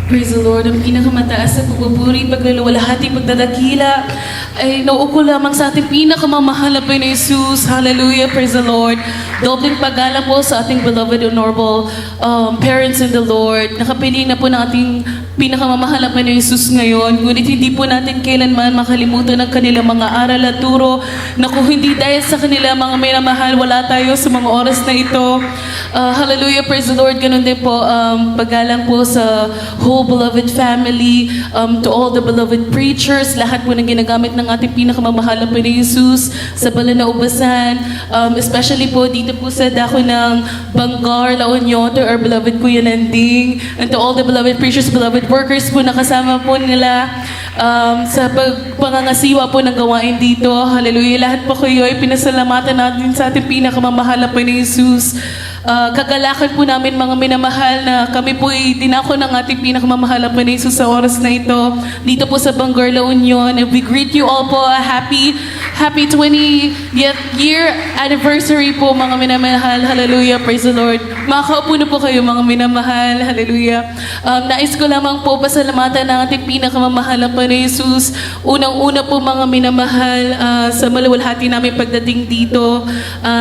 Praise the Lord. Ang pinakamataas na pagpupuri, pagluluwalhati, pagdadakila ay nauuko lamang sa ating pinakamamahal na Panginoon Jesus. Hallelujah. Praise the Lord. Dobleng pagala po sa ating beloved honorable parents in the Lord. Nakapili na po ng ating pinakamamahal na Panginoon Jesus ngayon. Ngunit hindi po natin kailanman makalimutan ang kanilang mga aral at turo na kung hindi dahil sa kanila mga minamahal, wala tayo sa mga oras na ito. Hallelujah. Praise the Lord. Ganun din po paggalang po sa whole beloved family, to all the beloved preachers, lahat po ng ginagamit ng ating pinakamamahal na Panginoon Jesus sa Balan na Ubasan, especially po dito po sa dako ng Bangar, La Union, to our beloved Kuya Nanding, and to all the beloved preachers, beloved workers po nakasama po nila sa pangangasiwa po ng gawain dito. Hallelujah. Lahat po kayo ay pinasalamatan natin sa ating pinakamamahal na Panginoon Jesus. Kagalakan po namin mga minamahal na kami po ay dinako ng ating pinakamamahal na Panginoon Jesus sa oras na ito dito po sa Bangar, La Union. And we greet you all po a happy 20th year anniversary po mga minamahal. Hallelujah. Praise the Lord. Makakaupo na po kayo mga minamahal. Hallelujah. Nais ko lamang po pasalamatan ng ating pinakamamahal na Panginoon Jesus. Unang-una po mga minamahal sa maluwalhati namin pagdating dito.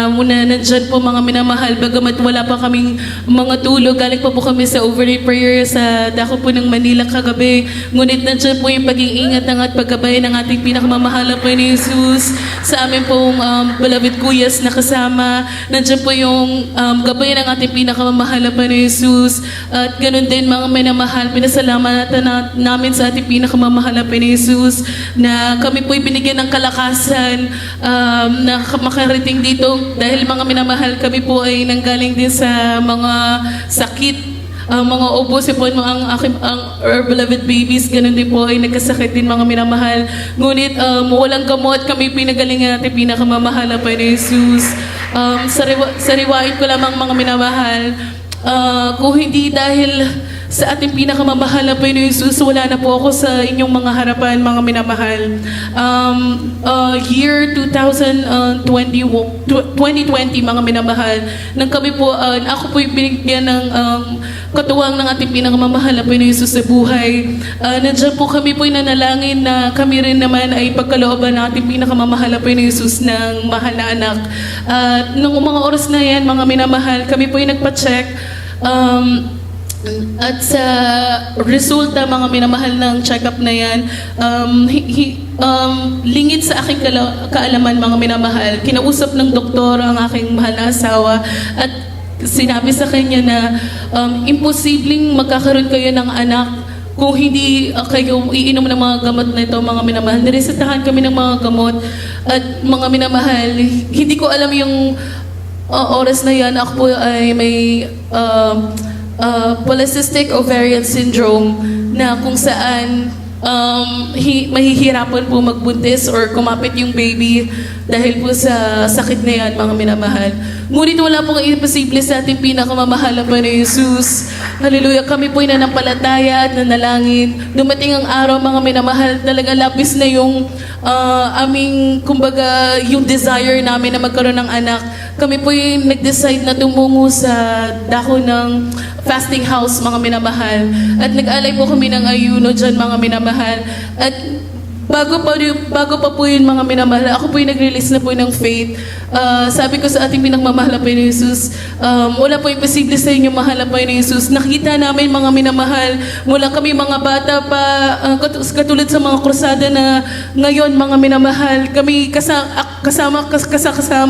Muna nandyan po mga minamahal, bagamat wala pa kaming mga tulog. Galing pa po kami sa overnight prayer sa dako po ng Manila kagabi. Ngunit nandyan po yung pag-iingat ng at paggabay ng ating pinakamamahal na Panginoon Jesus sa amin pong beloved kuyas na kasama. Nandyan po yung gabay ng ating pinakamamahal na Panginoon Jesus. At ganun din mga minamahal, pinasalamatan namin sa ating pinakamamahal na Panginoon Jesus na kami po'y binigyan ng kalakasan na makarating dito dahil mga minamahal, kami po ay nanggaling din sa mga sakit, mga ubo, po ang our beloved babies, ganun din po ay nagkasakit din mga minamahal. Ngunit walang gamot, kami pinagalingan natin pinakamamahal na Panginoon Jesus. Sariwain ko lamang mga minamahal, kung hindi dahil sa ating pinakamamahal na Panginoon Jesus, wala na po ako sa inyong mga harapan, mga minamahal. Year 2020, mga minamahal, nang kami po, ako po yung binigyan ng katuwang ng ating pinakamamahal na Panginoon Jesus sa buhay. Nandiyan po kami po yung nanalangin na kami rin naman ay pagkalooban ng ating pinakamamahal na Panginoon Jesus ng mahal na anak. Nung mga oras na yan, mga minamahal, kami po yung nagpa-check. At sa resulta, mga minamahal ng check-up na yan, lingid sa aking kaalaman, mga minamahal. Kinausap ng doktor ang aking mahal na asawa at sinabi sa kanya na imposibleng magkakaroon kayo ng anak kung hindi kayo iinom ng mga gamot na ito, mga minamahal. Niresetahan kami ng mga gamot at mga minamahal, hindi ko alam yung oras na yan. Ako po ay may polycystic ovarian syndrome na kung saan mahihirapan po magbuntis or kumapit yung baby dahil po sa sakit na yan, mga minamahal. Ngunit wala pong imposible sa ating pinakamamahal na Panginoon Jesus. Hallelujah. Kami po'y nanampalataya at nanalangin. Dumating ang araw, mga minamahal, talaga lapis na yung aming, kumbaga, yung desire namin na magkaroon ng anak. Kami po'y nag-decide na tumungo sa dako ng fasting house, mga minamahal. At nag-alay po kami ng ayuno dyan, mga minamahal. At bago pa po yun, mga minamahal, ako po yung nag-release na po ng faith. Sabi ko sa ating pinagmamahal na Panginoon Jesus, wala po imposible sa inyo, mahal na Panginoon Jesus. Nakita namin, mga minamahal, mula kami mga bata pa, katulad sa mga krusada na ngayon, mga minamahal, kami kasama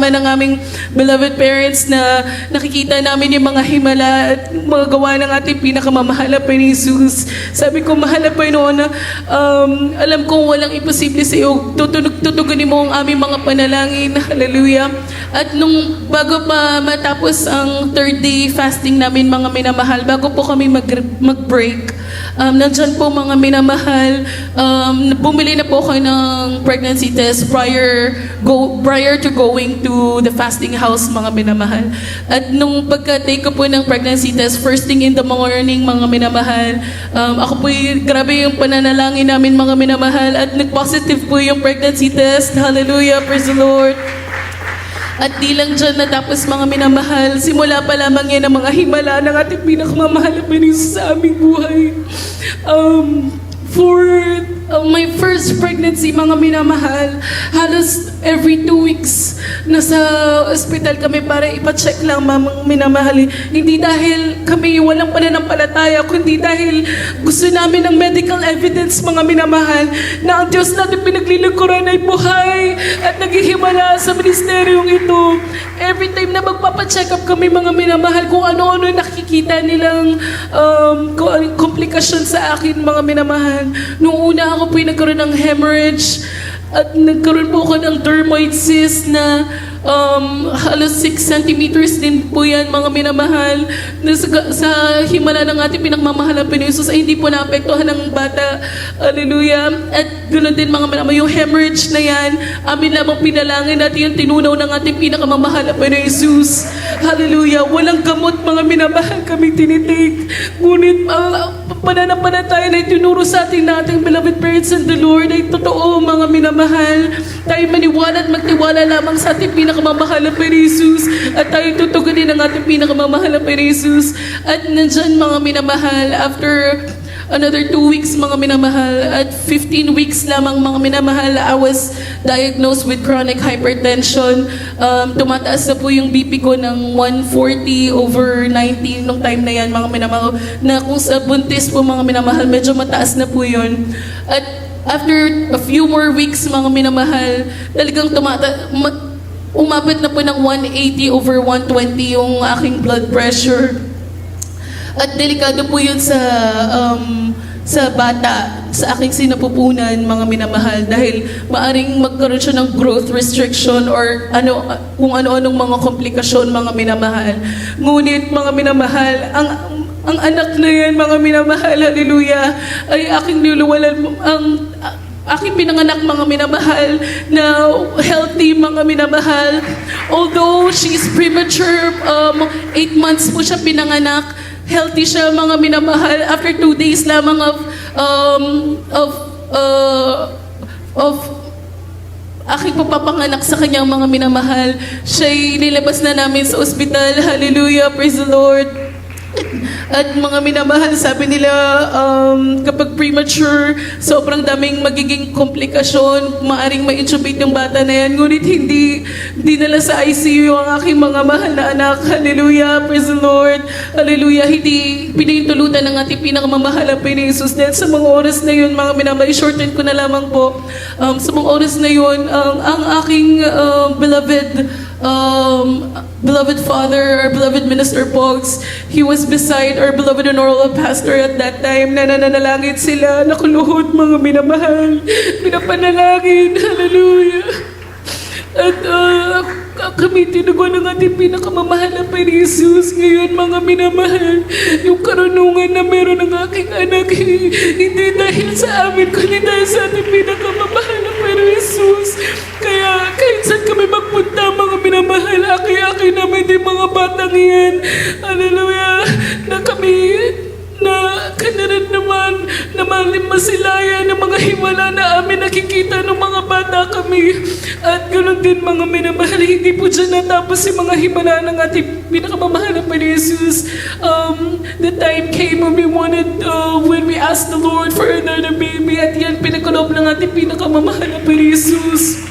ng aming beloved parents na nakikita namin yung mga himala at mga gawa ng ating pinakamamahal na Panginoon Jesus. Sabi ko, mahal na Panginoon, alam kong walang imposible sa iyo. Tutugunin mo ang aming mga panalangin. Hallelujah. At nung bago pa matapos ang third day fasting namin, mga minamahal, bago po kami mag-break, nandyan po, mga minamahal, bumili na po kayo ng pregnancy test prior to going to the fasting house, mga minamahal. At nung pagka-take ko po ng pregnancy test, first thing in the morning, mga minamahal, ako po grabe yung pananalangin namin, mga minamahal, at nag-positive po yung pregnancy test. Hallelujah, praise the Lord. At di lang dyan natapos, mga minamahal, simula pa lamang yan ang mga himala ng ating pinakamamahal na Panginoon sa aming buhay. For my first pregnancy, mga minamahal, halos every 2 weeks nasa ospital kami para ipacheck lang, mga minamahal. Hindi dahil kami walang pananampalataya, kundi dahil gusto namin ng medical evidence, mga minamahal, na ang Diyos natin pinaglilingkuran ay buhay at naghihimala sa ministeryong ito. Every time na magpapacheck up kami, mga minamahal, kung ano-ano nakikita nilang komplikasyon sa akin, mga minamahal. Nung una ako po nagkaroon ng hemorrhage at nagkaroon po ako ng dermoid cyst na halos 6 centimeters din po yan, mga minamahal. Sa himala ng ating pinagmamahal ng Panginoon ay hindi po naapektuhan ng bata. Hallelujah. At ganoon din, mga minamahal, yung hemorrhage na yan, amin lamang pinalangin natin yung tinunaw ng ating pinakamamahal na Panginoon Jesus. Hallelujah. Walang gamot, mga minamahal, kami tinitik. Ngunit pananampalataya na itinuro sa ating nating beloved parents in the Lord ay totoo, mga minamahal. Tayo maniwala at magtiwala lamang sa ating pinakamamahal na Panginoon Jesus at tayo tutugunin ang ating pinakamamahal na Panginoon Jesus. At nandyan, mga minamahal, after another 2 weeks, mga minamahal, at 15 weeks lamang, mga minamahal, I was diagnosed with chronic hypertension. Tumataas na po yung BP ko ng 140/90 nung time na yan, mga minamahal, na kung sa buntis po, mga minamahal, medyo mataas na po yun. At after a few more weeks, mga minamahal, talagang umabot na po ng 180/120 yung aking blood pressure. At delikado po yun sa bata, sa aking sinapupunan, mga minamahal, dahil maaring magkaroon siya ng growth restriction or kung ano-anong mga komplikasyon, mga minamahal. Ngunit, mga minamahal, ang anak na yan, mga minamahal, hallelujah, ay aking niluluwalan, aking pinanganak, mga minamahal, na healthy, mga minamahal. Although she is premature, 8 months po siya pinanganak, healthy siya, mga minamahal. After 2 days lamang of aking papapanganak sa kanyang, mga minamahal, siya'y nilabas na namin sa ospital. Hallelujah, praise the Lord. At mga minamahal, sabi nila, kapag premature, sobrang daming magiging komplikasyon, maaring ma-intubate yung bata na yan. Ngunit hindi nala sa ICU ang aking mga mahal na anak. Hallelujah, praise the Lord. Hallelujah, hindi pinintulutan ng ating pinakamamahal na Panginoon Jesus. Dahil sa mga oras na yun, mga minamahal, i-shorten ko na lamang po. Sa mga oras na yun, ang aking beloved father, our beloved Minister Pogs, he was beside our beloved honorable pastor at that time. Nananalangin sila, nakuluhod, mga minamahal, pinapanalangin, hallelujah. At kami tinugon ng ating pinakamamahal na Panginoon Jesus. Ngayon, mga minamahal, yung karunungan na meron ng aking anak, hindi dahil sa amin, kundi dahil sa ating pinakamamahal na Panginoon Jesus. Kaya kahit saan kami magpunta, mga minamahal, aki-aki namin din mga batang yan. Hallelujah. Na kami na kanaran naman masilayan ng mga himala na amin nakikita ng mga bata kami. At ganoon din, mga minamahal, hindi po dyan natapos yung mga himala ng ating pinakamamahal na Panginoon Jesus. The time came when when we asked the Lord for another baby, at yan pinagkaloob ng ating pinakamamahal na Panginoon Jesus.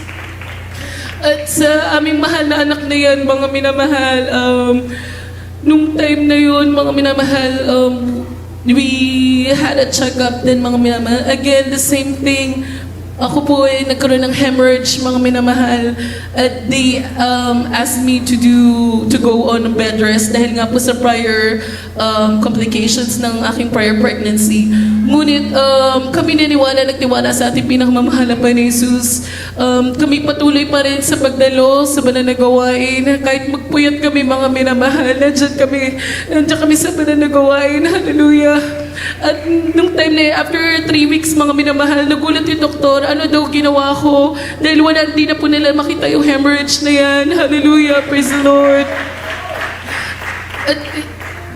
At sa aming mahal na anak na yan, mga minamahal, nung time na yun, mga minamahal, we had a check-up din, mga minamahal. Again, the same thing. Ako po ay nagkaroon ng hemorrhage, mga minamahal. At they asked me to go on bed rest dahil nga po sa prior complications ng aking prior pregnancy. Ngunit kami nagtiwala sa ating pinakamamahal na Panginoon Jesus. Kami patuloy pa rin sa pagdalo, sa mananagawain. Kahit magpuyat kami, mga minamahal, nandiyan kami sa mananagawain. Hallelujah. At nung time na after 3 weeks, mga minamahal, nagulat yung doktor, ano daw ginawa ko? Dahil di na po nila makita yung hemorrhage na yan. Hallelujah, praise the Lord. At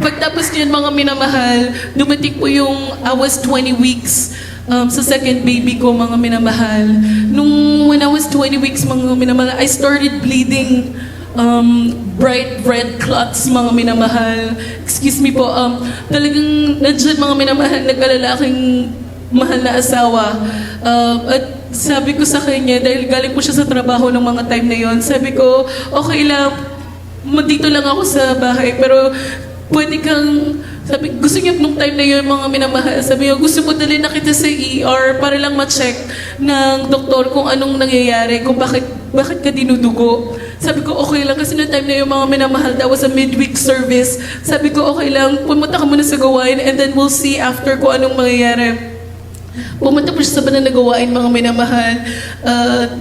pagtapos niyan, mga minamahal, dumating po yung I was 20 weeks sa second baby ko, mga minamahal. When I was 20 weeks, mga minamahal, I started bleeding bright red clots, mga minamahal. Excuse me po, talagang nandiyan mga minamahal, nag-alalaking mahal na asawa. At sabi ko sa kanya, dahil galing po siya sa trabaho ng mga time na yon, sabi ko, okay lang, dito lang ako sa bahay, pero pwede kang, sabi, gusto niya nung time na yun, mga minamahal, sabi niya, gusto mo dali na kita sa ER para lang ma-check ng doktor kung anong nangyayari, kung bakit ka dinudugo. Sabi ko, okay lang, kasi noong time na yung mga minamahal, that was a midweek service. Sabi ko, okay lang, pumunta ka muna sa gawain and then we'll see after kung anong mangyayari. Pumunta po siya sa banang nagawain, mga minamahal.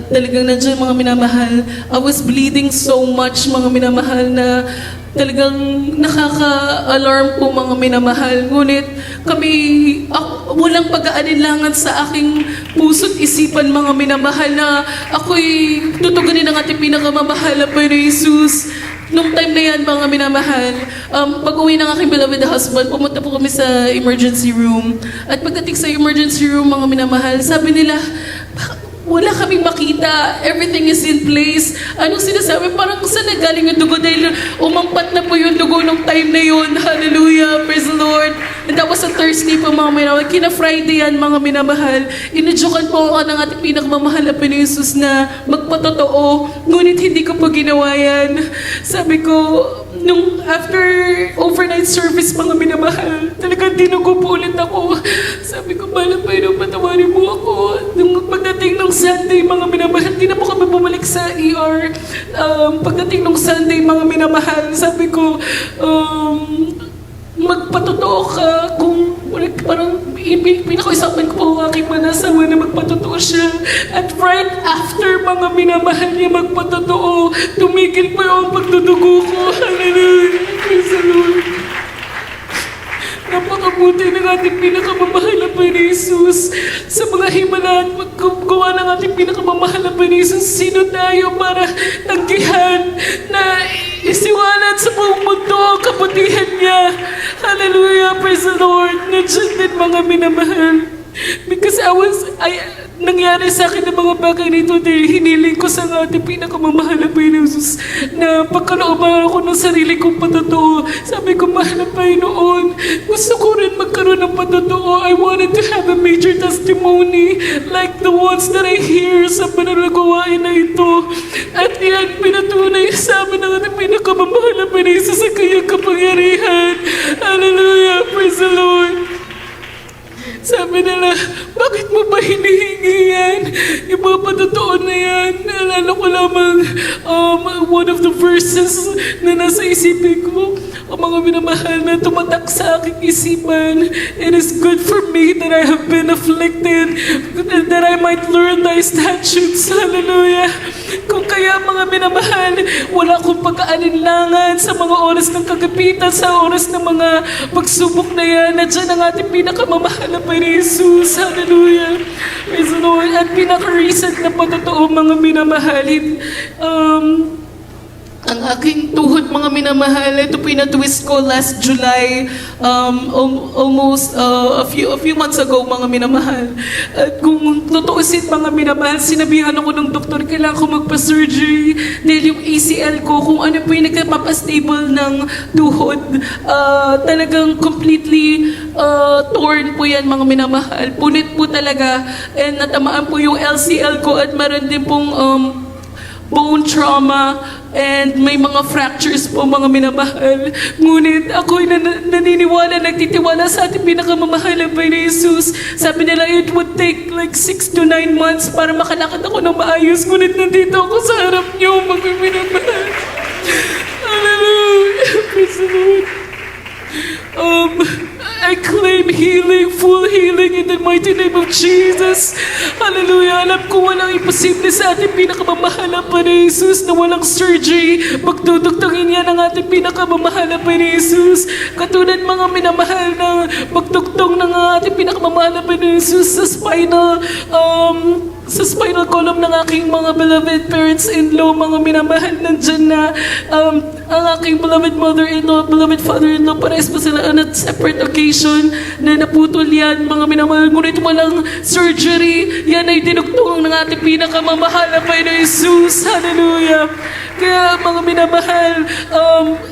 Talagang nandiyan, mga minamahal. I was bleeding so much, mga minamahal, na talagang nakaka-alarm po, mga minamahal. Ngunit kami, walang pag-aalinlangan sa aking puso't isipan, mga minamahal, na ako'y tutugunin ng ating pinakamamahal na Panginoon Jesus. Nung time na yan, mga minamahal, pag-uwi ng aking beloved husband, pumunta po kami sa emergency room. At pagdating sa emergency room, mga minamahal, sabi nila, wala kaming makita. Everything is in place. Anong sinasabi? Parang saan nagaling yung dugo? Dahil umampat na po yung dugo nung time na yun. Hallelujah. Praise the Lord. And that was a Thursday po, mga minamahal. Kina-Friday yan, mga minamahal. Inadyokan po ako ng ating pinakamamahal na Panginoon Jesus na magpatotoo. Ngunit hindi ko po ginawa yan. Sabi ko, nung after overnight service, mga minamahal, talagang dinugo po ulit ako. Sabi ko, Mahal Panginoon, patawarin mo ako. Nung pagdating ng Sunday, mga minamahal, di na po kami bumalik sa ER. Pagdating ng Sunday, mga minamahal, sabi ko, magpatotoo ka kung parang pinakausapan ko po ang aking manasawa na magpatotoo siya. At right after, mga minamahal niya magpatotoo, tumigil po yung pagdudugo ko. Hallelujah. Praise the Lord. Napakabuti ng ating pinakamamahal na Panginoon Jesus. Sa mga himala at maggawa ng ating pinakamamahal na Panginoon Jesus, sino tayo para tanggihan na isiwalat sa buong mundo ang kabutihan niya. Hallelujah, praise the Lord. Nandiyan din, mga minamahal. Because nangyari sa akin ng mga bagay nito dahil hiniling ko sa ating pinakamamahal na Panginoon Jesus na pagkalooban ako ng sarili kong patotoo. Sabi ko, Mahal na Panginoon, gusto ko rin magkaroon ng patotoo. I wanted to have a major testimony like the ones that I hear sa pananagawain na ito. At yan, pinatunay sa amin ng ating pinakamamahal na Panginoon Jesus sa kanyang kapangyarihan. Hallelujah, praise the Lord. Sabi nila, bakit mo ba hinihingi yan? Yung mga patotoo na yan. Naalala ko lamang one of the verses na nasa isipin ko. Ang mga minamahal na tumatak sa aking isipan. It is good for me that I have been afflicted, that I might learn thy statutes. Hallelujah. Kung kaya, mga minamahal, wala akong pagkaalinlangan sa mga oras ng kagapitan, sa oras ng mga pagsubok na yan. Nandiyan ang ating pinakamamahal na Panginoon Jesus. Hallelujah. Praise the Lord. At pinaka-recent na patotoo, mga minamahalin, ang aking tuhod, mga minamahal, ito pinatwist ko last July, almost a few months ago, mga minamahal. At kung tutuusin, mga minamahal, sinabihan ako ng doktor, kailangan ko magpa-surgery dahil yung ACL ko, kung ano po yung nagpapastable ng tuhod, talagang completely torn po yan, mga minamahal. Punit po talaga, and natamaan po yung LCL ko at meron din pong bone trauma, and may mga fractures po, mga minamahal. Ngunit ako'y naniniwala, nagtitiwala sa ating pinakamamahal na Panginoon Jesus. Sabi nila, it would take like 6 to 9 months para makalakad ako ng maayos. Ngunit nandito ako sa harap niyo, mga minamahal. Hallelujah. Praise the Lord. I claim healing, full healing in the mighty name of Jesus. Hallelujah. Alam ko walang imposible sa ating pinakamamahal na Panginoon Jesus na walang surgery. Magdudugtungin yan ang ating pinakamamahal na Panginoon Jesus. Katulad, mga minamahal, na magdugtong ng ating pinakamamahal na Panginoon Jesus sa spinal sa spinal column ng aking mga beloved parents-in-law, mga minamahal, nandyan na ang aking beloved mother-in-law, beloved father-in-law, parehas pa sila on a separate occasion na naputol yan, mga minamahal. Ngunit walang surgery, yan ay dinugtong ng ating pinakamamahal na Panginoon Jesus. Hallelujah! Kaya mga minamahal,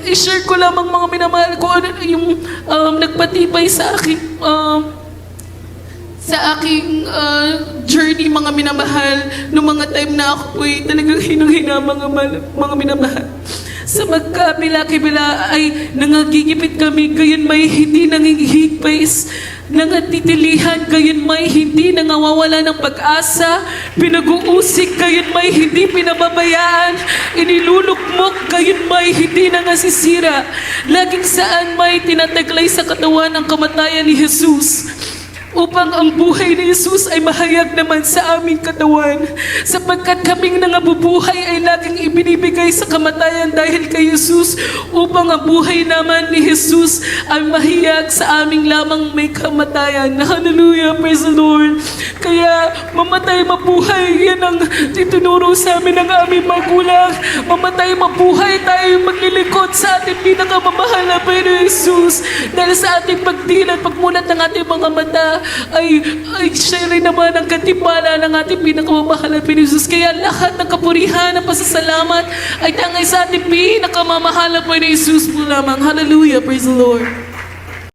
i-share ko lamang mga minamahal kung ano yung nagpatibay sa aking journey, mga minamahal, noong mga time na ako po'y talagang hinang-hina, mga minamahal. Sa magkabila-kibila ay nangagigipit kami, gayon may hindi nangihigpais, nangatitilihan, gayon may hindi nangawawala ng pag-asa, pinag-uusik, gayon may hindi pinababayaan, inilulukmok, gayon may hindi nangasisira, laging saan may tinataglay sa katawan ang kamatayan ni Jesus, upang ang buhay ni Jesus ay mahayag naman sa aming katawan, sapagkat kaming nangabubuhay ay laging ibinibigay sa kamatayan dahil kay Jesus, upang ang buhay naman ni Jesus ay mahayag sa aming lamang may kamatayan. Hallelujah, praise the Lord. Kaya mamatay mabuhay, yan ang itinuro sa amin ng aming magulang. Mamatay mabuhay, tayo maglilingkod sa ating pinakamamahal na Panginoon Jesus, dahil sa ating pagdilat, pagmulat ng ating mga mata, ay siya rin naman ang katimpala ng ating pinakamamahal na Panginoon Jesus. Kaya lahat ng kapurihan, ng pasasalamat ay tangay sa ating pinakamamahal na Panginoon Jesus po lamang. Hallelujah, praise the Lord.